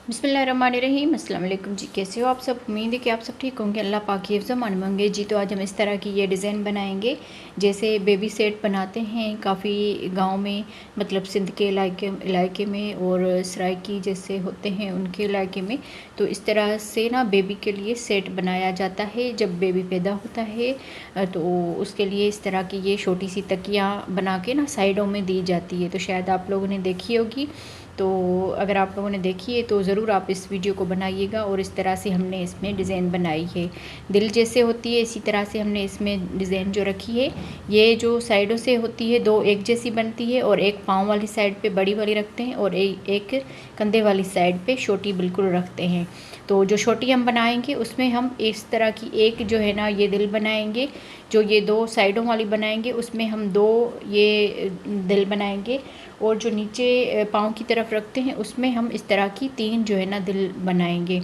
बिस्मिल्लाहिर्रहमानिर्रहीम। अस्सलाम वालेकुम जी, कैसे हो आप सब। उम्मीद है कि आप सब ठीक होंगे। अल्लाह पाक की हिफ्ज़ मान मंगे जी। तो आज हम इस तरह की ये डिज़ाइन बनाएंगे जैसे बेबी सेट बनाते हैं काफ़ी गांव में, मतलब सिंध के इलाके में और सराइकी जैसे होते हैं उनके इलाके में। तो इस तरह से ना बेबी के लिए सेट बनाया जाता है जब बेबी पैदा होता है। तो उसके लिए इस तरह की ये छोटी सी तकियाँ बना के ना साइडों में दी जाती है। तो शायद आप लोगों ने देखी होगी। तो अगर आप लोगों ने देखी है तो ज़रूर आप इस वीडियो को बनाइएगा। और इस तरह से हमने इसमें डिज़ाइन बनाई है, दिल जैसे होती है इसी तरह से हमने इसमें डिज़ाइन जो रखी है। ये जो साइडों से होती है दो एक जैसी बनती है, और एक पाँव वाली साइड पे बड़ी वाली रखते हैं और एक कंधे वाली साइड पे छोटी बिल्कुल रखते हैं। तो जो छोटी हम बनाएंगे उसमें हम इस तरह की एक जो है ना ये दिल बनाएंगे। जो ये दो साइडों वाली बनाएंगे उसमें हम दो ये दिल बनाएंगे, और जो नीचे पाँव की तरफ रखते हैं उसमें हम इस तरह की तीन जो है ना दिल बनाएंगे।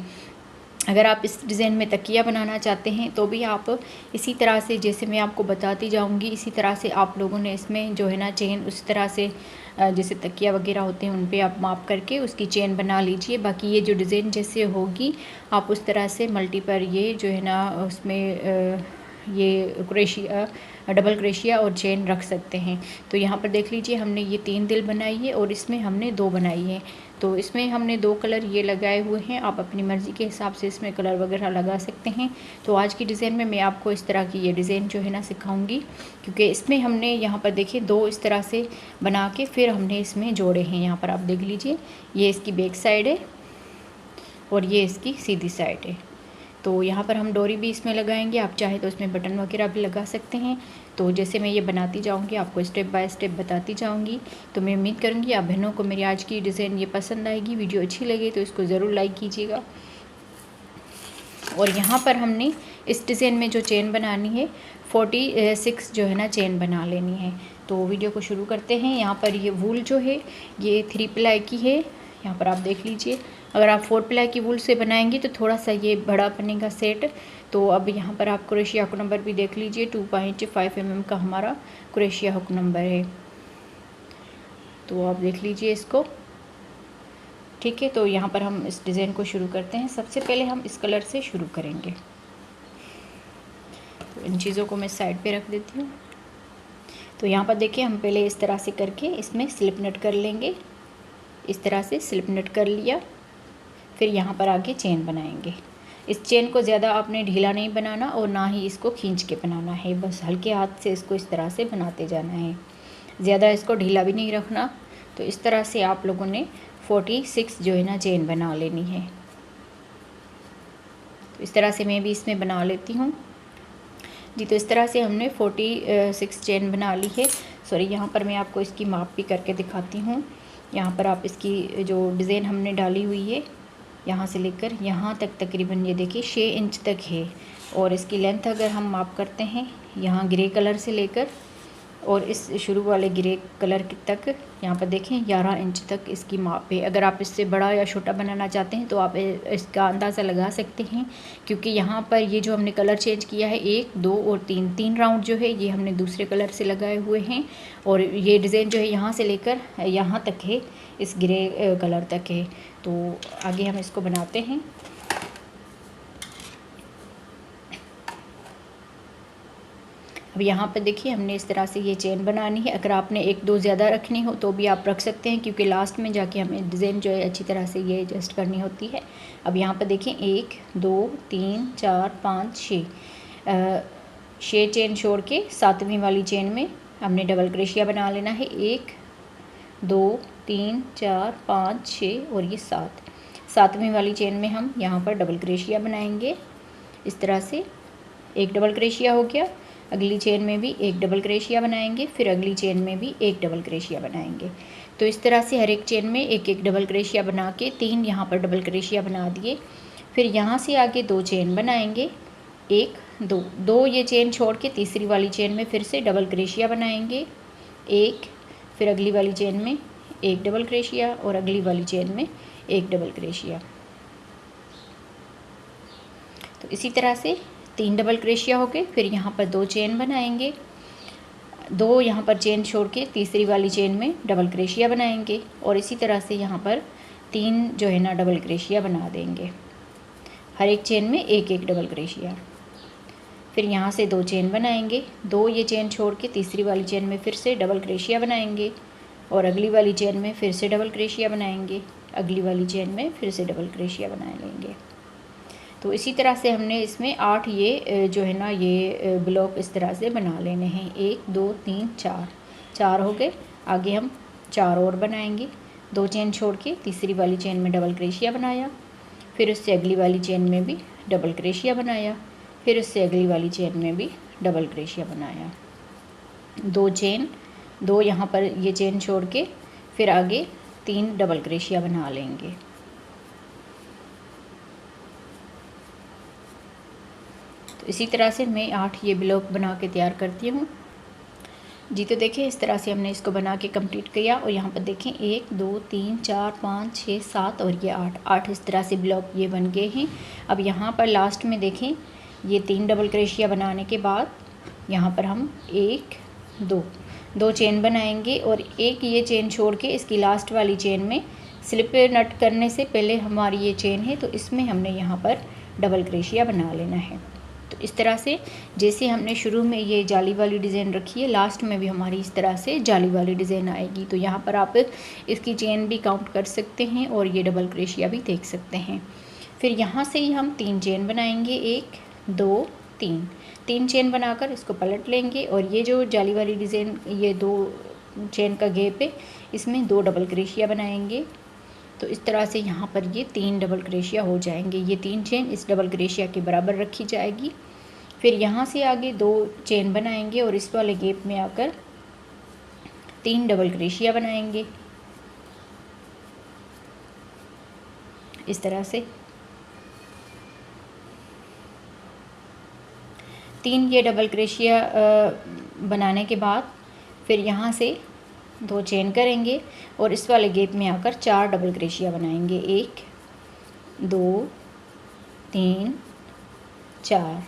अगर आप इस डिज़ाइन में तकिया बनाना चाहते हैं तो भी आप इसी तरह से, जैसे मैं आपको बताती जाऊंगी इसी तरह से आप लोगों ने इसमें जो है ना चेन उस तरह से जैसे तकिया वगैरह होते हैं उन पे आप माप करके उसकी चेन बना लीजिए। बाकी ये जो डिज़ाइन जैसे होगी आप उस तरह से मल्टी पर ये जो है ना उसमें ये क्रोशिया, डबल क्रोशिया और चेन रख सकते हैं। तो यहाँ पर देख लीजिए हमने ये तीन दिल बनाई है और इसमें हमने दो बनाई है। तो इसमें हमने दो कलर ये लगाए हुए हैं, आप अपनी मर्ज़ी के हिसाब से इसमें कलर वगैरह लगा सकते हैं। तो आज की डिज़ाइन में मैं आपको इस तरह की ये डिज़ाइन जो है ना सिखाऊंगी, क्योंकि इसमें हमने यहाँ पर देखिए दो इस तरह से बना के फिर हमने इसमें जोड़े हैं। यहाँ पर आप देख लीजिए ये इसकी बैक साइड है और ये इसकी सीधी साइड है। तो यहाँ पर हम डोरी भी इसमें लगाएंगे, आप चाहे तो इसमें बटन वगैरह भी लगा सकते हैं। तो जैसे मैं ये बनाती जाऊँगी आपको स्टेप बाय स्टेप बताती जाऊँगी। तो मैं उम्मीद करूँगी आप बहनों को मेरी आज की डिज़ाइन ये पसंद आएगी। वीडियो अच्छी लगे तो इसको ज़रूर लाइक कीजिएगा। और यहाँ पर हमने इस डिज़ाइन में जो चेन बनानी है 46 जो है ना चेन बना लेनी है। तो वीडियो को शुरू करते हैं। यहाँ पर ये वूल जो है ये 3 प्लाई की है। यहाँ पर आप देख लीजिए, अगर आप 4 प्लाई की वूल से बनाएंगे तो थोड़ा सा ये बड़ा बनेगा सेट। तो अब यहाँ पर आप क्रोशिया हुक नंबर भी देख लीजिए, 2.5 mm का हमारा क्रोशिया हुक नंबर है। तो आप देख लीजिए इसको, ठीक है। तो यहाँ पर हम इस डिज़ाइन को शुरू करते हैं। सबसे पहले हम इस कलर से शुरू करेंगे। तो इन चीज़ों को मैं साइड पे रख देती हूँ। तो यहाँ पर देखिए हम पहले इस तरह से करके इसमें स्लिप नट कर लेंगे। इस तरह से स्लिप नट कर लिया, फिर यहाँ पर आगे चेन बनाएंगे। इस चेन को ज़्यादा आपने ढीला नहीं बनाना और ना ही इसको खींच के बनाना है, बस हल्के हाथ से इसको इस तरह से बनाते जाना है, ज़्यादा इसको ढीला भी नहीं रखना। तो इस तरह से आप लोगों ने 46 जो है ना चेन बना लेनी है। तो इस तरह से मैं भी इसमें बना लेती हूँ जी। तो इस तरह से हमने 46 चेन बना ली है। सॉरी, यहाँ पर मैं आपको इसकी माप भी करके दिखाती हूँ। यहाँ पर आप इसकी जो डिज़ाइन हमने डाली हुई है यहाँ से लेकर यहाँ तक तकरीबन ये देखिए 6 इंच तक है। और इसकी लेंथ अगर हम माप करते हैं यहाँ ग्रे कलर से लेकर और इस शुरू वाले ग्रे कलर तक, यहाँ पर देखें 11 इंच तक इसकी माप है। अगर आप इससे बड़ा या छोटा बनाना चाहते हैं तो आप इसका अंदाज़ा लगा सकते हैं, क्योंकि यहाँ पर ये जो हमने कलर चेंज किया है 1, 2 और 3 राउंड जो है ये हमने दूसरे कलर से लगाए हुए हैं। और ये डिज़ाइन जो है यहाँ से लेकर यहाँ तक है, इस ग्रे कलर तक है। तो आगे हम इसको बनाते हैं। अब यहाँ पर देखिए हमने इस तरह से ये चेन बनानी है। अगर आपने 1-2 ज़्यादा रखनी हो तो भी आप रख सकते हैं, क्योंकि लास्ट में जाके हमें डिज़ाइन जो है अच्छी तरह से ये एडजस्ट करनी होती है। अब यहाँ पर देखें 1, 2, 3, 4, 5, 6 चेन छोड़ के 7वीं वाली चेन में हमने डबल क्रोशिया बना लेना है। 1, 2, 3, 4, 5, 6 और ये 7वीं वाली चेन में हम यहाँ पर डबल क्रोशिया बनाएंगे। इस तरह से एक डबल क्रोशिया हो गया, अगली चेन में भी एक डबल क्रोशिया बनाएंगे, फिर अगली चेन में भी एक डबल क्रोशिया बनाएंगे। तो इस तरह से हर एक चेन में एक एक डबल क्रोशिया बना के 3 यहाँ पर डबल क्रोशिया बना दिए। फिर यहाँ से आगे 2 चेन बनाएंगे, 1, 2 ये चेन छोड़ के तीसरी वाली चेन में फिर से डबल क्रोशिया बनाएंगे 1, फिर अगली वाली चेन में एक डबल क्रोशिया और अगली वाली चेन में एक डबल क्रोशिया। तो इसी तरह से 3 डबल क्रोशिया हो गए। फिर यहाँ पर 2 चेन बनाएंगे, 2 यहाँ पर चेन छोड़ के तीसरी वाली चेन में डबल क्रोशिया बनाएंगे। और इसी तरह से यहाँ पर 3 जो है ना डबल क्रोशिया बना देंगे, हर एक चेन में एक एक डबल क्रोशिया। फिर यहाँ से 2 चेन बनाएंगे, 2 ये चेन छोड़ के तीसरी वाली चेन में फिर से डबल क्रोशिया बनाएंगे और अगली वाली चेन में फिर से डबल क्रोशिया बनाएंगे, अगली वाली चेन में फिर से डबल क्रोशिया बना लेंगे। तो इसी तरह से हमने इसमें 8 ये जो है ना ये ब्लॉक इस तरह से बना लेने हैं। 1 2 3 4, 4 हो गए। आगे हम 4 और बनाएंगे, 2 चेन छोड़ के तीसरी वाली चेन में डबल क्रोशिया बनाया, फिर उससे अगली वाली चेन में भी डबल क्रोशिया बनाया, फिर उससे अगली वाली चेन में भी डबल क्रोशिया बनाया। 2 चेन, 2 यहाँ पर ये चेन छोड़ के फिर आगे 3 डबल क्रोशिया बना लेंगे। तो इसी तरह से मैं 8 ये ब्लॉक बना के तैयार करती हूँ जी। तो देखिए इस तरह से हमने इसको बना के कंप्लीट किया और यहाँ पर देखें 1 2 3 4 5 6 7 और ये 8 इस तरह से ब्लॉक ये बन गए हैं। अब यहाँ पर लास्ट में देखें ये 3 डबल क्रोशिया बनाने के बाद यहाँ पर हम 1 2 चेन बनाएंगे और एक ये चेन छोड़ के इसकी लास्ट वाली चेन में स्लिप नट करने से पहले हमारी ये चेन है तो इसमें हमने यहाँ पर डबल क्रोशिया बना लेना है। तो इस तरह से जैसे हमने शुरू में ये जाली वाली डिज़ाइन रखी है, लास्ट में भी हमारी इस तरह से जाली वाली डिज़ाइन आएगी। तो यहाँ पर आप इसकी चेन भी काउंट कर सकते हैं और ये डबल क्रोशिया भी देख सकते हैं। फिर यहाँ से ही हम 3 चेन बनाएंगे, 1 2 3 चेन बनाकर इसको पलट लेंगे और ये जो जाली वाली डिज़ाइन ये 2 चेन का गैप है इसमें 2 डबल क्रोशिया बनाएंगे। तो इस तरह से यहाँ पर ये 3 डबल क्रोशिया हो जाएंगे। ये 3 चेन इस डबल क्रोशिया के बराबर रखी जाएगी। फिर यहाँ से आगे 2 चेन बनाएंगे और इस वाले गैप में आकर 3 डबल क्रोशिया बनाएंगे इस तरह से। 3 ये डबल क्रोशिया बनाने के बाद फिर यहाँ से 2 चेन करेंगे और इस वाले गैप में आकर 4 डबल क्रोशिया बनाएंगे, 1 2 3 4।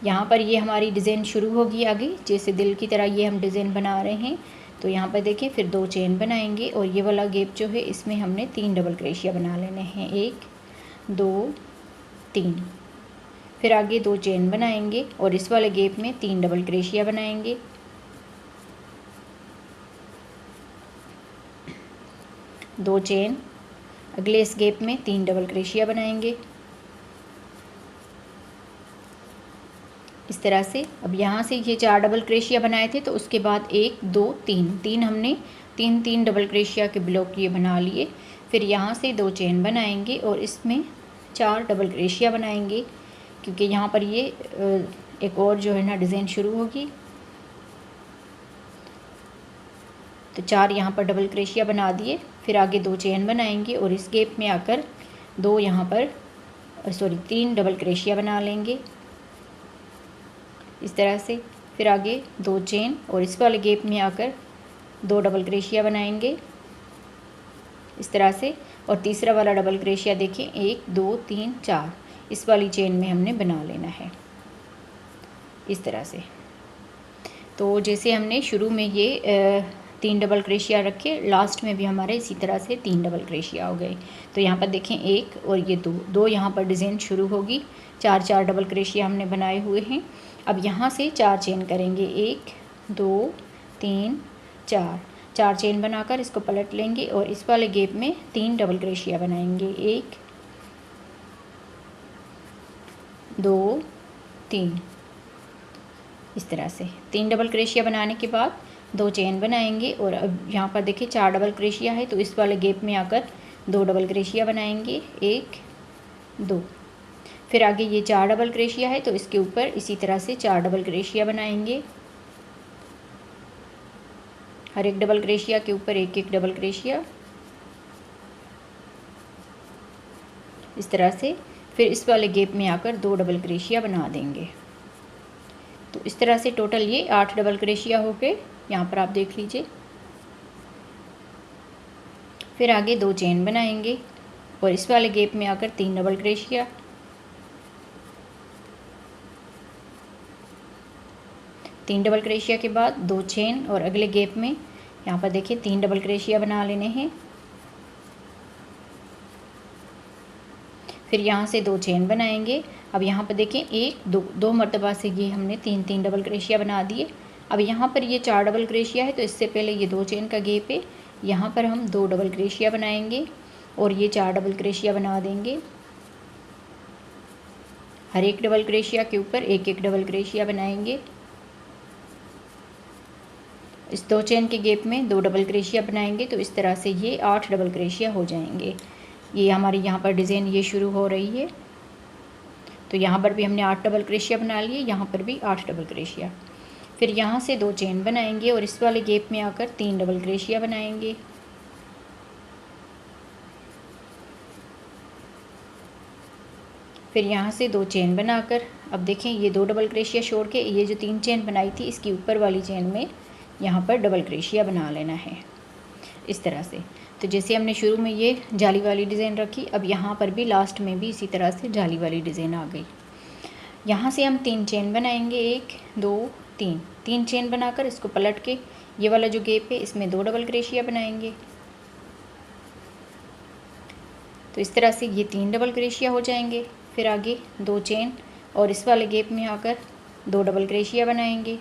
यहाँ पर ये हमारी डिज़ाइन शुरू होगी आगे, जैसे दिल की तरह ये हम डिज़ाइन बना रहे हैं। तो यहाँ पर देखिए फिर 2 चेन बनाएंगे और ये वाला गैप जो है इसमें हमने 3 डबल क्रोशिया बना लेने हैं, 1 2 3। फिर आगे 2 चेन बनाएंगे और इस वाले गैप में 3 डबल क्रोशिया बनाएंगे, 2 चेन, अगले इस गैप में 3 डबल क्रोशिया बनाएंगे इस तरह से। अब यहाँ से ये 4 डबल क्रोशिया बनाए थे तो उसके बाद 1 2 3 हमने 3 डबल क्रोशिया के ब्लॉक ये बना लिए। फिर यहाँ से 2 चेन बनाएंगे और इसमें 4 डबल क्रोशिया बनाएंगे क्योंकि यहाँ पर ये एक और जो है ना डिज़ाइन शुरू होगी। तो 4 यहाँ पर डबल क्रोशिया बना दिए। फिर आगे 2 चेन बनाएंगे और इस गैप में आकर 2 यहाँ पर 3 डबल क्रोशिया बना लेंगे इस तरह से। फिर आगे 2 चेन और इस वाले गैप में आकर 2 डबल क्रोशिया बनाएंगे इस तरह से। और तीसरा वाला डबल क्रोशिया देखें 1 2 3 4 इस वाली चेन में हमने बना लेना है इस तरह से। तो जैसे हमने शुरू में ये 3 डबल क्रोशिया रखे, लास्ट में भी हमारे इसी तरह से 3 डबल क्रोशिया हो गए। तो यहाँ पर देखें 1 और ये 2 यहाँ पर डिज़ाइन शुरू होगी। 4 डबल क्रोशिया हमने बनाए हुए हैं। अब यहाँ से 4 चेन करेंगे, 1 2 3 4 चेन बनाकर इसको पलट लेंगे और इस वाले गैप में 3 डबल क्रोशिया बनाएंगे, 1 2 3 इस तरह से। 3 डबल क्रोशिया बनाने के बाद 2 चेन बनाएंगे और अब यहाँ पर देखिए 4 डबल क्रोशिया है तो इस वाले गैप में आकर 2 डबल क्रोशिया बनाएंगे, 1 2। फिर आगे ये 4 डबल क्रोशिया है तो इसके ऊपर इसी तरह से 4 डबल क्रोशिया बनाएंगे, हर एक डबल क्रोशिया के ऊपर एक एक डबल क्रोशिया इस तरह से। फिर इस वाले गैप में आकर 2 डबल क्रोशिया बना देंगे। तो इस तरह से टोटल ये 8 डबल क्रोशिया हो गए, यहाँ पर आप देख लीजिए। फिर आगे 2 चेन बनाएंगे और इस वाले गैप में आकर 3 डबल क्रोशिया, 3 डबल क्रोशिया के बाद 2 चेन और अगले गैप में यहाँ पर देखिए 3 डबल क्रोशिया बना लेने हैं फिर यहाँ से 2 चेन बनाएंगे। अब यहाँ पर देखें 1 2 2 मरतबा से ये हमने 3 डबल क्रोशिया बना दिए। अब यहाँ पर ये 4 डबल क्रोशिया है, तो इससे पहले ये 2 चेन का गैप है, यहाँ पर हम 2 डबल क्रोशिया बनाएंगे और ये 4 डबल क्रोशिया बना देंगे। हर एक डबल क्रोशिया के ऊपर एक एक डबल क्रोशिया बनाएंगे। इस 2 चेन के गैप में 2 डबल क्रोशिया बनाएंगे, तो इस तरह से ये 8 डबल क्रोशिया हो जाएंगे। ये हमारी यहाँ पर डिज़ाइन ये शुरू हो रही है। तो यहाँ पर भी हमने 8 डबल क्रोशिया बना लिए, यहाँ पर भी 8 डबल क्रोशिया। फिर यहाँ से 2 चेन बनाएंगे और इस वाले गैप में आकर 3 डबल क्रोशिया बनाएंगे। फिर यहाँ से 2 चेन बनाकर, अब देखें ये 2 डबल क्रोशिया छोड़ के ये जो 3 चेन बनाई थी इसकी ऊपर वाली चेन में यहाँ पर डबल क्रोशिया बना लेना है इस तरह से। तो जैसे हमने शुरू में ये जाली वाली डिज़ाइन रखी, अब यहाँ पर भी लास्ट में भी इसी तरह से जाली वाली डिज़ाइन आ गई। यहाँ से हम 3 चेन बनाएंगे, 1 2 3 चेन बनाकर इसको पलट के ये वाला जो गैप है इसमें 2 डबल क्रोशिया बनाएंगे। तो इस तरह से ये 3 डबल क्रोशिया हो जाएंगे। फिर आगे 2 चेन और इस वाले गैप में आकर 2 डबल क्रोशिया बनाएंगे।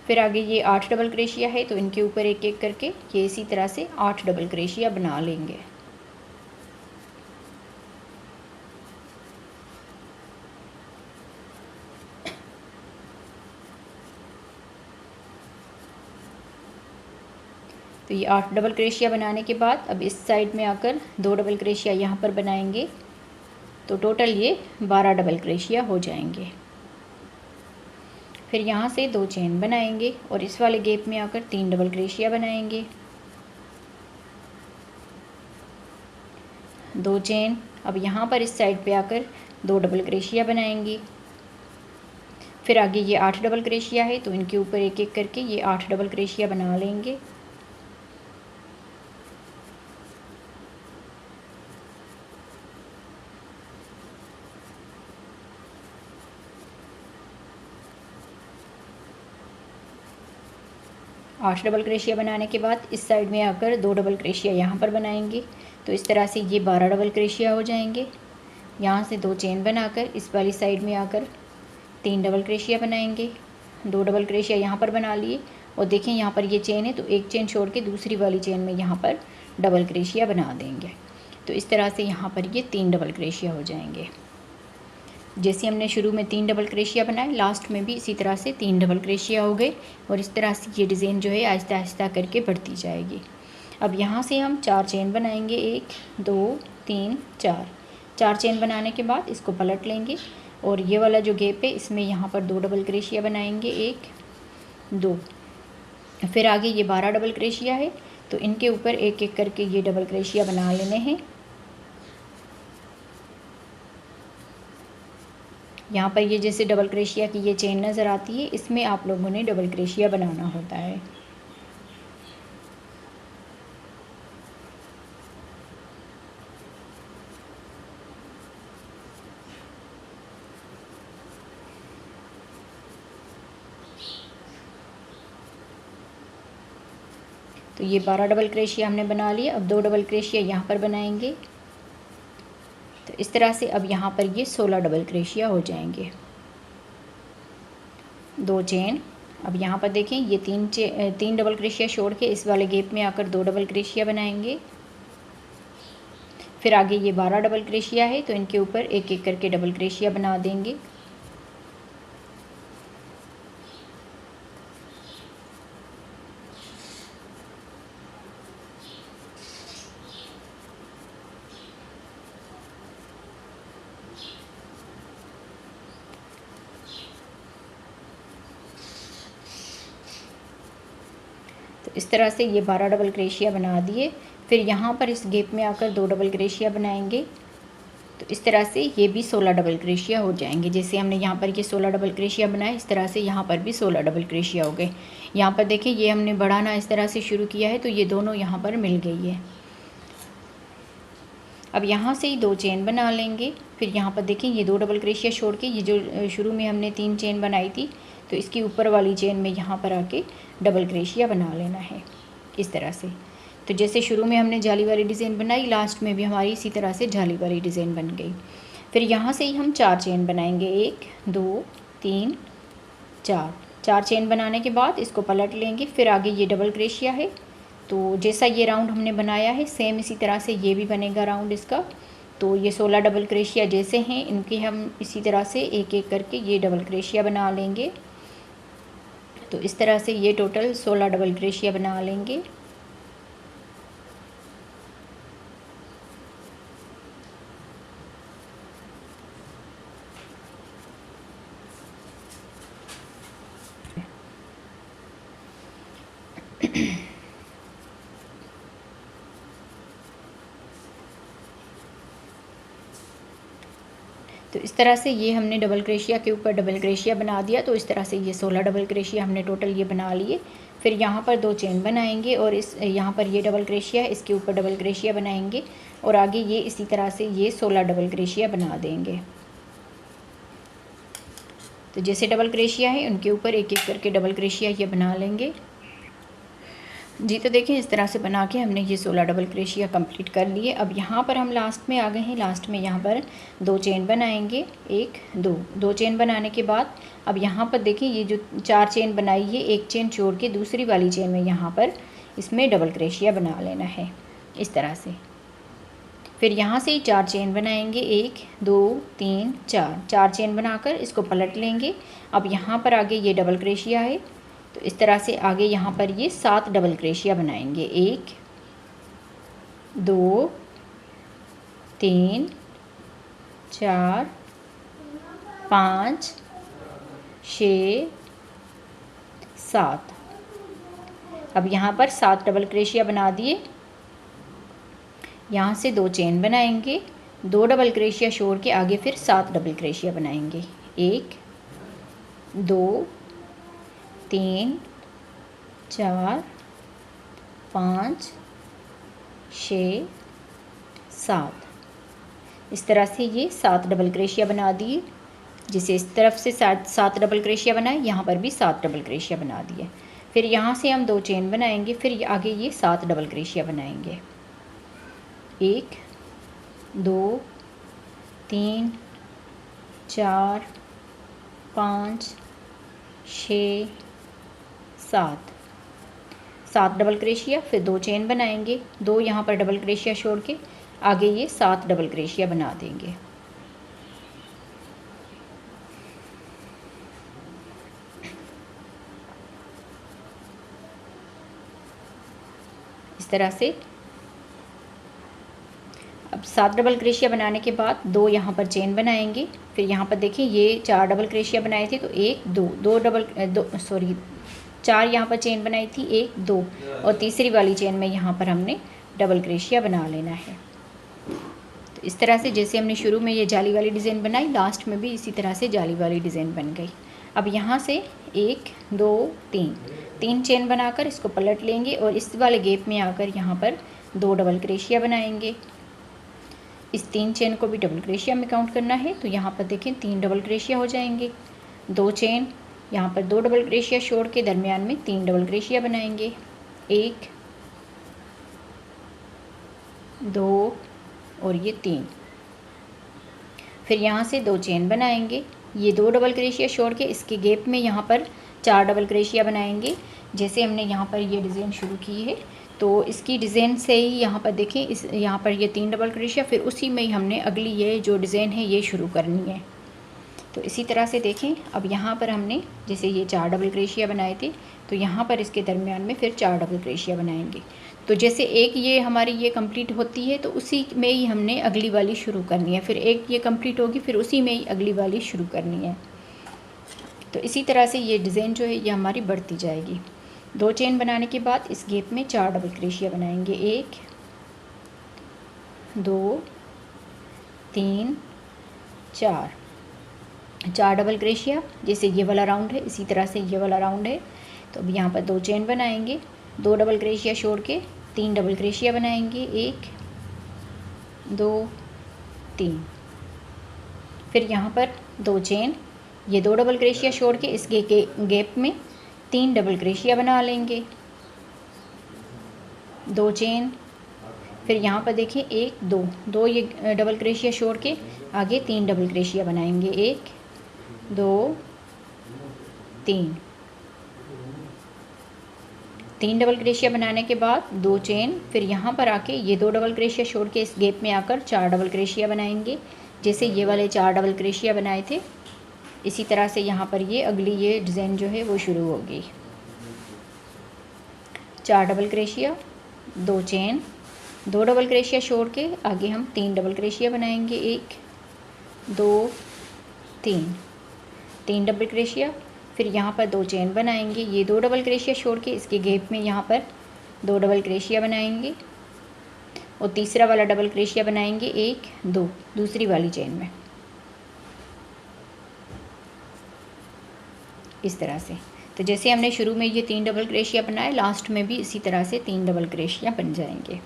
फिर आगे ये 8 डबल क्रोशिया है, तो इनके ऊपर एक एक करके ये इसी तरह से 8 डबल क्रोशिया बना लेंगे। तो ये 8 डबल क्रोशिया बनाने के बाद अब इस साइड में आकर 2 डबल क्रोशिया यहाँ पर बनाएंगे, तो टोटल ये 12 डबल क्रोशिया हो जाएंगे। फिर यहाँ से 2 चेन बनाएंगे और इस वाले गैप में आकर 3 डबल क्रोशिया बनाएंगे, 2 चेन। अब यहाँ पर इस साइड पे आकर 2 डबल क्रोशिया बनाएंगी। फिर आगे ये 8 डबल क्रोशिया है, तो इनके ऊपर एक एक करके ये 8 डबल क्रोशिया बना लेंगे। आठ डबल क्रोशिया बनाने के बाद इस साइड में आकर 2 डबल क्रोशिया यहाँ पर बनाएंगे, तो इस तरह से ये 12 डबल क्रोशिया हो जाएंगे। यहाँ से 2 चेन बनाकर इस वाली साइड में आकर 3 डबल क्रोशिया बनाएंगे, 2 डबल क्रोशिया यहाँ पर बना लिए और देखें यहाँ पर ये चेन है, तो एक चेन छोड़ के दूसरी वाली चेन में यहाँ पर डबल क्रोशिया बना देंगे। तो इस तरह से यहाँ पर ये 3 डबल क्रोशिया हो जाएंगे। जैसे हमने शुरू में 3 डबल क्रोशिया बनाए, लास्ट में भी इसी तरह से 3 डबल क्रोशिया हो गए और इस तरह से ये डिज़ाइन जो है आहिस्ता आहिस्ता करके बढ़ती जाएगी। अब यहाँ से हम 4 चेन बनाएंगे, 1 2 3 4 चेन बनाने के बाद इसको पलट लेंगे और ये वाला जो गैप है इसमें यहाँ पर 2 डबल क्रोशिया बनाएंगे, 1 2। फिर आगे ये 12 डबल क्रोशिया है, तो इनके ऊपर एक एक करके ये डबल क्रोशिया बना लेने हैं। यहाँ पर ये जैसे डबल क्रोशिया की ये चेन नज़र आती है, इसमें आप लोगों ने डबल क्रोशिया बनाना होता है। तो ये 12 डबल क्रोशिया हमने बना लिया। अब 2 डबल क्रोशिया यहाँ पर बनाएंगे, तो इस तरह से अब यहाँ पर ये 16 डबल क्रोशिया हो जाएंगे। 2 चेन। अब यहाँ पर देखें ये 3 डबल क्रोशिया छोड़ के इस वाले गैप में आकर 2 डबल क्रोशिया बनाएंगे। फिर आगे ये 12 डबल क्रोशिया है, तो इनके ऊपर एक एक करके डबल क्रोशिया बना देंगे। तो इस तरह से ये 12 डबल क्रोशिया बना दिए। फिर यहाँ पर इस गैप में आकर 2 डबल क्रोशिया बनाएंगे, तो इस तरह से ये भी 16 डबल क्रोशिया हो जाएंगे। जैसे हमने यहाँ पर ये 16 डबल क्रोशिया बनाए, इस तरह से यहाँ पर भी 16 डबल क्रोशिया हो गए। यहाँ पर देखिए ये हमने बढ़ाना इस तरह से शुरू किया है, तो ये दोनों यहाँ पर मिल गई है। अब यहाँ से ही 2 चेन बना लेंगे। फिर यहाँ पर देखें ये 2 डबल क्रोशिया छोड़ के ये जो शुरू में हमने 3 चेन बनाई थी, तो इसकी ऊपर वाली चेन में यहाँ पर आके डबल क्रोशिया बना लेना है इस तरह से। तो जैसे शुरू में हमने जाली वाली डिज़ाइन बनाई, लास्ट में भी हमारी इसी तरह से जाली वाली डिज़ाइन बन गई। फिर यहाँ से ही हम 4 चेन बनाएंगे, 1 2 3 4। 4 चेन बनाने के बाद इसको पलट लेंगे। फिर आगे ये डबल क्रोशिया है, तो जैसा ये राउंड हमने बनाया है सेम इसी तरह से ये भी बनेगा राउंड इसका। तो ये 16 डबल क्रोशिया जैसे हैं इनके हम इसी तरह से एक एक करके ये डबल क्रोशिया बना लेंगे। तो इस तरह से ये टोटल 16 डबल क्रोशिया बना लेंगे। तो इस तरह से ये हमने डबल क्रोशिया के ऊपर डबल क्रोशिया बना दिया। तो इस तरह से ये 16 डबल क्रोशिया हमने टोटल ये बना लिए। फिर यहाँ पर 2 चेन बनाएंगे और इस यहाँ पर ये डबल क्रोशिया है, इसके ऊपर डबल क्रोशिया बनाएंगे और आगे ये इसी तरह से ये 16 डबल क्रोशिया बना देंगे। तो जैसे डबल क्रोशिया है उनके ऊपर एक एक करके डबल क्रोशिया ये बना लेंगे जी। तो देखिए इस तरह से बना के हमने ये 16 डबल क्रोशिया कंप्लीट कर लिए। अब यहाँ पर हम लास्ट में आ गए हैं। लास्ट में यहाँ पर 2 चेन बनाएंगे, 1 2 चेन बनाने के बाद अब यहाँ पर देखिए ये जो 4 चेन बनाई है, एक चेन छोड़ के दूसरी वाली चेन में यहाँ पर इसमें डबल क्रोशिया बना लेना है इस तरह से। फिर यहाँ से ही 4 चेन बनाएंगे, 1 2 3 4। 4 चेन बनाकर इसको पलट लेंगे। अब यहाँ पर आगे ये डबल क्रोशिया है, तो इस तरह से आगे यहाँ पर ये 7 डबल क्रोशिया बनाएंगे, 1 2 3 4 5 6 7। अब यहाँ पर 7 डबल क्रोशिया बना दिए। यहाँ से 2 चेन बनाएंगे, 2 डबल क्रोशिया छोड़ के आगे फिर 7 डबल क्रोशिया बनाएंगे, 1 2 3 4 5 6 7। इस तरह से ये 7 डबल क्रोशिया बना दिए। जिसे इस तरफ से 7 डबल क्रोशिया बनाए, यहाँ पर भी 7 डबल क्रोशिया बना दिए। फिर यहाँ से हम 2 चेन बनाएंगे, फिर आगे ये 7 डबल क्रोशिया बनाएंगे, 1 2 3 4 5 6 7 डबल क्रोशिया। फिर 2 चेन बनाएंगे, 2 यहाँ पर डबल क्रोशिया छोड़ के आगे ये 7 डबल क्रोशिया बना देंगे। इस तरह से अब 7 डबल क्रोशिया बनाने के बाद 2 यहाँ पर चेन बनाएंगे। फिर यहाँ पर देखिए ये 4 डबल क्रोशिया बनाए थे, तो 4 यहाँ पर चेन बनाई थी, 1 2 और तीसरी वाली चेन में यहाँ पर हमने डबल क्रोशिया बना लेना है। तो इस तरह से जैसे हमने शुरू में ये जाली वाली डिज़ाइन बनाई, लास्ट में भी इसी तरह से जाली वाली डिज़ाइन बन गई। अब यहाँ से 1 2 3 चेन बनाकर इसको पलट लेंगे और इस वाले गैप में आकर यहाँ पर 2 डबल क्रोशिया बनाएंगे। इस 3 चेन को भी डबल क्रोशिया में काउंट करना है, तो यहाँ पर देखें 3 डबल क्रोशिया हो जाएंगे। 2 चेन यहाँ पर 2 डबल क्रोशिया छोड़ के दरमियान में 3 डबल क्रोशिया बनाएंगे, 1 2 और ये 3। फिर यहाँ से 2 चेन बनाएंगे, ये 2 डबल क्रोशिया छोड़ के इसके गैप में यहाँ पर 4 डबल क्रोशिया बनाएंगे। जैसे हमने यहाँ पर ये डिज़ाइन शुरू की है, तो इसकी डिज़ाइन से ही यहाँ पर देखें इस यहाँ पर ये 3 डबल क्रोशिया, फिर उसी में ही हमने अगली ये जो डिज़ाइन है ये शुरू करनी है। तो इसी तरह से देखें अब यहाँ पर हमने जैसे ये 4 डबल क्रोशिया बनाए थे, तो यहाँ पर इसके दरमियान में फिर 4 डबल क्रोशिया बनाएंगे। तो जैसे एक ये हमारी ये कंप्लीट होती है, तो उसी में ही हमने अगली वाली शुरू करनी है। फिर एक ये कंप्लीट होगी, फिर उसी में ही अगली वाली शुरू करनी है। तो इसी तरह से ये डिज़ाइन जो है ये हमारी बढ़ती जाएगी। 2 चेन बनाने के बाद इस गैप में 4 डबल क्रोशिया बनाएंगे, 1 2 3 4 डबल क्रोशिया। जैसे ये वाला राउंड है इसी तरह से ये वाला राउंड है। तो अब यहाँ पर 2 चेन बनाएंगे, 2 डबल क्रोशिया छोड़ के 3 डबल क्रोशिया बनाएंगे, 1 2 3। फिर यहाँ पर 2 चेन, ये 2 डबल क्रोशिया छोड़ के इस गैप में 3 डबल क्रोशिया बना लेंगे, 2 चेन, फिर यहाँ पर देखिए 1 2 2 ये डबल क्रोशिया छोड़ के आगे 3 डबल क्रोशिया बनाएंगे। 1 2 3 3 डबल क्रोशिया बनाने के बाद 2 चेन, फिर यहाँ पर आके ये 2 डबल क्रोशिया छोड़ के इस गैप में आकर 4 डबल क्रोशिया बनाएंगे। जैसे ये वाले 4 डबल क्रोशिया बनाए थे, इसी तरह से यहाँ पर ये अगली ये डिज़ाइन जो है वो शुरू होगी। 4 double crochet, 2 chain, 2 double crochet छोड़ के आगे हम 3 डबल क्रोशिया बनाएंगे। 1 2 3 3 डबल क्रोशिया, फिर यहाँ पर 2 चेन बनाएंगे। ये 2 डबल क्रोशिया छोड़ के इसके गैप में यहाँ पर 2 डबल क्रोशिया बनाएंगे और तीसरा वाला डबल क्रोशिया बनाएंगे 1 2 दूसरी वाली चेन में, इस तरह से। तो जैसे हमने शुरू में ये 3 डबल क्रोशिया बनाए, लास्ट में भी इसी तरह से 3 डबल क्रोशिया बन जाएंगे।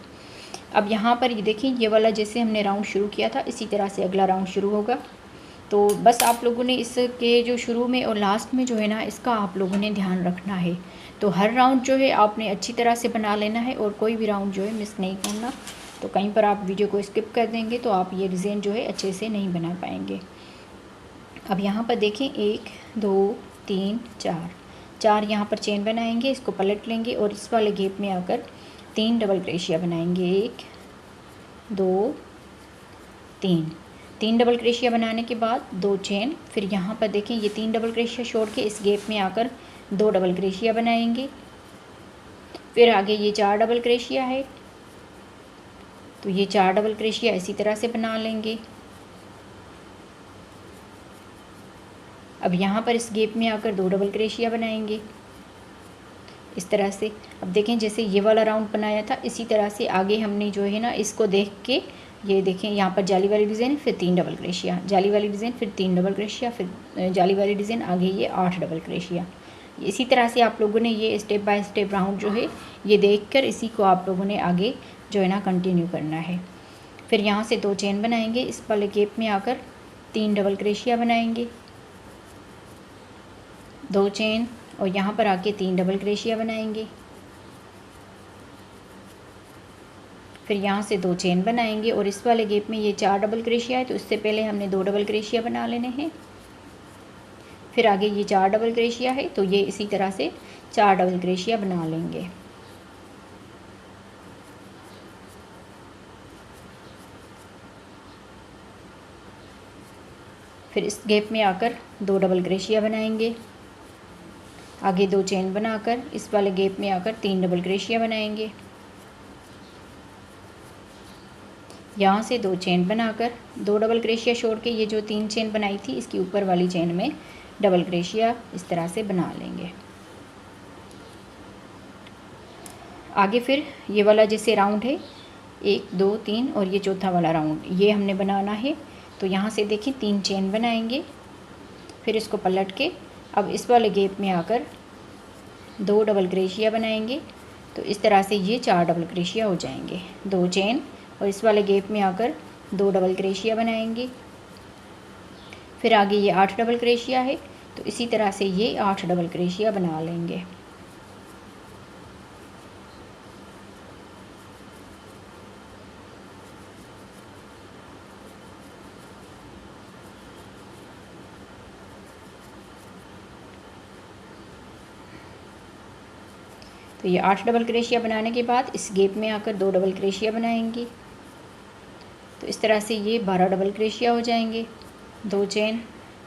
अब यहाँ पर ये देखिए, ये वाला जैसे हमने राउंड शुरू किया था इसी तरह से अगला राउंड शुरू होगा। तो बस आप लोगों ने इसके जो शुरू में और लास्ट में जो है ना, इसका आप लोगों ने ध्यान रखना है। तो हर राउंड जो है आपने अच्छी तरह से बना लेना है और कोई भी राउंड जो है मिस नहीं करना। तो कहीं पर आप वीडियो को स्किप कर देंगे तो आप ये डिज़ाइन जो है अच्छे से नहीं बना पाएंगे। अब यहाँ पर देखें 1 2 3 4 4 यहाँ पर चेन बनाएंगे, इसको पलट लेंगे और इस वाले गैप में आकर 3 डबल क्रोशिया बनाएंगे। 1 2 3 3 डबल क्रोशिया बनाने के बाद 2 चेन, फिर यहाँ पर देखें ये 3 डबल क्रोशिया छोड़ के इस गैप में आकर 2 डबल क्रोशिया बनाएंगे। फिर आगे ये 4 डबल क्रोशिया है, तो ये 4 डबल क्रोशिया इसी तरह से बना लेंगे। अब यहाँ पर इस गैप में आकर 2 डबल क्रोशिया बनाएंगे इस तरह से। अब देखें जैसे ये वाला राउंड बनाया था इसी तरह से आगे हमने जो है ना, इसको देख के ये देखें यहाँ पर जाली वाली डिज़ाइन, फिर 3 डबल क्रोशिया, जाली वाली डिज़ाइन, फिर 3 डबल क्रोशिया, फिर जाली वाली डिज़ाइन, आगे ये 8 डबल क्रोशिया। इसी तरह से आप लोगों ने ये स्टेप बाय स्टेप राउंड जो है ये देखकर इसी को आप लोगों ने आगे जो है ना कंटिन्यू करना है। फिर यहाँ से 2 चेन बनाएंगे, इस वाले गैप में आकर 3 डबल क्रोशिया बनाएंगे, 2 चेन और यहाँ पर आके 3 डबल क्रोशिया बनाएंगे। फिर यहाँ से 2 चेन बनाएंगे और इस वाले गैप में ये 4 डबल क्रोशिया है, तो इससे पहले हमने 2 डबल क्रोशिया बना लेने हैं। फिर आगे ये 4 डबल क्रोशिया है, तो ये इसी तरह से 4 डबल क्रोशिया बना लेंगे। फिर इस गैप में आकर 2 डबल क्रोशिया बनाएंगे, आगे 2 चेन बनाकर इस वाले गैप में आकर 3 डबल क्रोशिया बनाएंगे। यहाँ से 2 चेन बनाकर 2 डबल क्रोशिया छोड़ के ये जो 3 चेन बनाई थी इसकी ऊपर वाली चेन में डबल क्रोशिया इस तरह से बना लेंगे। आगे फिर ये वाला जैसे राउंड है 1 2 3 और ये चौथा वाला राउंड ये हमने बनाना है। तो यहाँ से देखिए 3 चेन बनाएंगे, फिर इसको पलट के अब इस वाले गैप में आकर 2 डबल क्रोशिया बनाएंगे। तो इस तरह से ये 4 डबल क्रोशिया हो जाएंगे। 2 चेन और इस वाले गैप में आकर 2 डबल क्रोशिया बनाएंगे। फिर आगे ये 8 डबल क्रोशिया है, तो इसी तरह से ये 8 डबल क्रोशिया बना लेंगे। तो ये 8 डबल क्रोशिया बनाने के बाद इस गैप में आकर 2 डबल क्रोशिया बनाएंगे। तो इस तरह से ये 12 डबल क्रोशिया हो जाएंगे। 2 चेन,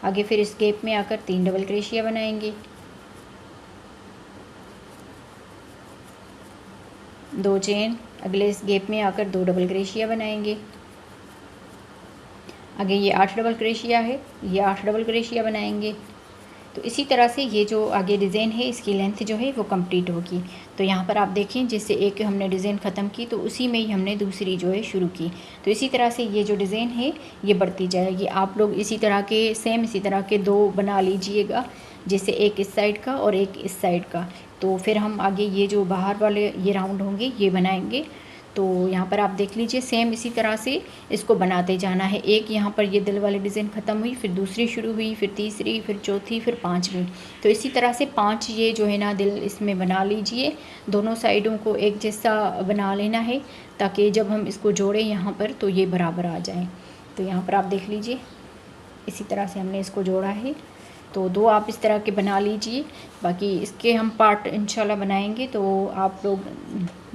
आगे फिर इस गैप में आकर 3 डबल क्रोशिया बनाएंगे, 2 चेन, अगले इस गैप में आकर 2 डबल क्रोशिया बनाएंगे। आगे ये 8 डबल क्रोशिया है, ये 8 डबल क्रोशिया बनाएंगे। तो इसी तरह से ये जो आगे डिज़ाइन है इसकी लेंथ जो है वो कंप्लीट होगी। तो यहाँ पर आप देखें जैसे एक हमने डिज़ाइन ख़त्म की तो उसी में ही हमने दूसरी जो है शुरू की। तो इसी तरह से ये जो डिज़ाइन है ये बढ़ती जाएगी। आप लोग इसी तरह के सेम इसी तरह के 2 बना लीजिएगा, जैसे एक इस साइड का और एक इस साइड का। तो फिर हम आगे ये जो बाहर वाले ये राउंड होंगे ये बनाएंगे। तो यहाँ पर आप देख लीजिए, सेम इसी तरह से इसको बनाते जाना है। एक यहाँ पर ये दिल वाली डिज़ाइन ख़त्म हुई, फिर दूसरी शुरू हुई, फिर तीसरी, फिर चौथी, फिर पाँचवीं। तो इसी तरह से 5 ये जो है ना दिल इसमें बना लीजिए। दोनों साइडों को एक जैसा बना लेना है, ताकि जब हम इसको जोड़ें यहाँ पर तो ये बराबर आ जाए। तो यहाँ पर आप देख लीजिए, इसी तरह से हमने इसको जोड़ा है। तो 2 आप इस तरह के बना लीजिए। बाकी इसके हम पार्ट इंशाल्लाह बनाएंगे, तो आप लोग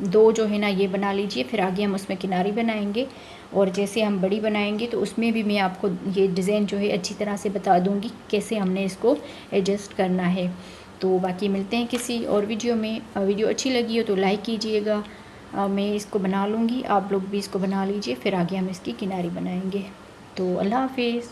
2 जो है ना ये बना लीजिए, फिर आगे हम उसमें किनारी बनाएंगे। और जैसे हम बड़ी बनाएंगे तो उसमें भी मैं आपको ये डिज़ाइन जो है अच्छी तरह से बता दूंगी कैसे हमने इसको एडजस्ट करना है। तो बाकी मिलते हैं किसी और वीडियो में। वीडियो अच्छी लगी हो तो लाइक कीजिएगा। मैं इसको बना लूँगी, आप लोग भी इसको बना लीजिए, फिर आगे हम इसकी किनारी बनाएंगे। तो अल्लाह हाफिज़।